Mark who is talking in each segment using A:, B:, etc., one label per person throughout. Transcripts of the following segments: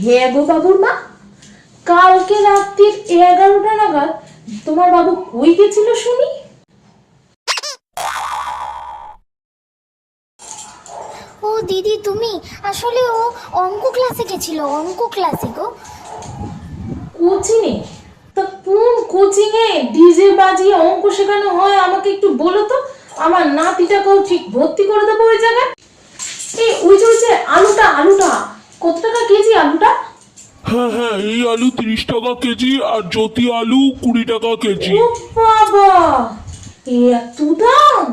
A: হ্যাঁ গো বাবুর মা, কালকে রাত্রির 11টা নাগাদ তোমার বাবু কই গেছিল শুনি?
B: ও দিদি তুমি, আসলে ও অঙ্ক ক্লাসে গেছিল, অঙ্ক ক্লাসে গো।
A: কোচিংয়ে? তা কোন কোচিংয়ে ডিজে বাজিয়ে অঙ্ক শেখানো হয় আমাকে একটু বলো তো, আমার নাতিটাকেও ঠিক ভর্তি করে দেবো ওই জায়গায়। এই ওই যে আলুটা আলুটা কত টাকা কেজি আলুটা?
C: হ্যাঁ হ্যাঁ, এই আলু 30 টাকা কেজি আর জ্যোতি আলু 20 টাকা কেজি।
A: ও বাবা, এত দাম!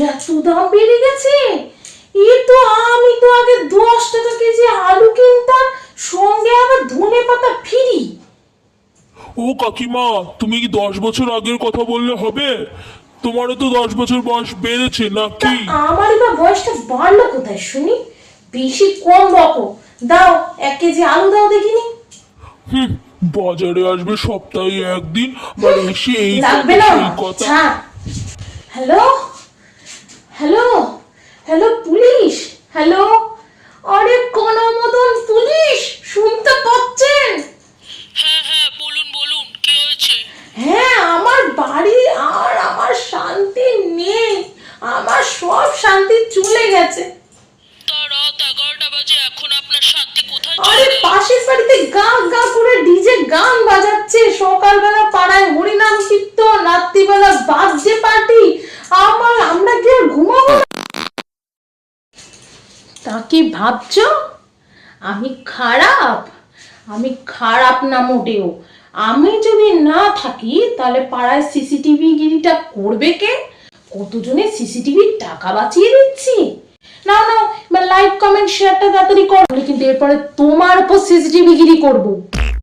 A: এত দাম বেড়ে গেছে! আমি তো আগে 10 টাকা কেজি আলু কিনতাম, সঙ্গে আবার ধনে পাতা ফ্রি।
C: ও কাকিমা, তুমি কি 10 বছর আগের কথা বললে হবে? তোমারও তো 10 বছর বয়স বেড়েছে নাকি?
A: আমারই বা বয়সটা বাড়লো কোথায় শুনি? বেশি কম বকো। দাও 1 কেজি আলু দাও দেখিনি।
C: বাজারে আসবে সপ্তাহে একদিন, আর এসে এই
A: লাগবে
C: কথা
A: না,
C: সেই কথা।
A: ছাড়। Hello hello hello police, hello. আরে কোন মতন পুলিশ, শুনতে পাচ্ছেন?
D: হ্যাঁ হ্যাঁ, বলুন বলুন, কি হয়েছে?
A: হ্যাঁ, আমার বাড়ি আর আমার শান্তি নেই, আমার সব শান্তি চলে গেছে।
D: তা রাত 11টা বাজে, এখন আপনার শান্তি কোথায়
A: আরে
D: চলে গেল?
A: পাশের বাড়িতে গা গা করে ডিজে গান বাজাচ্ছে, সকালবেলা পাড়ায় হরিনাম কীর্তন, রাত্রিবেলা বার্থডে পার্টি। আমরা কি আর ঘুমাবো? তা কি ভাবছো আমি খারাপ? আমি খারাপ না মোটেও। আমি যদি না থাকি তাহলে পাড়ায় সিসিটিভি গিরিটা করবে কে? কতজনের সিসিটিভির টাকা বাঁচিয়ে দিচ্ছি। না না, লাইক কমেন্ট শেয়ারটা তাড়াতাড়ি করো, কিন্তু এরপরে তোমার উপর সিসিটিভি গিরি করবো।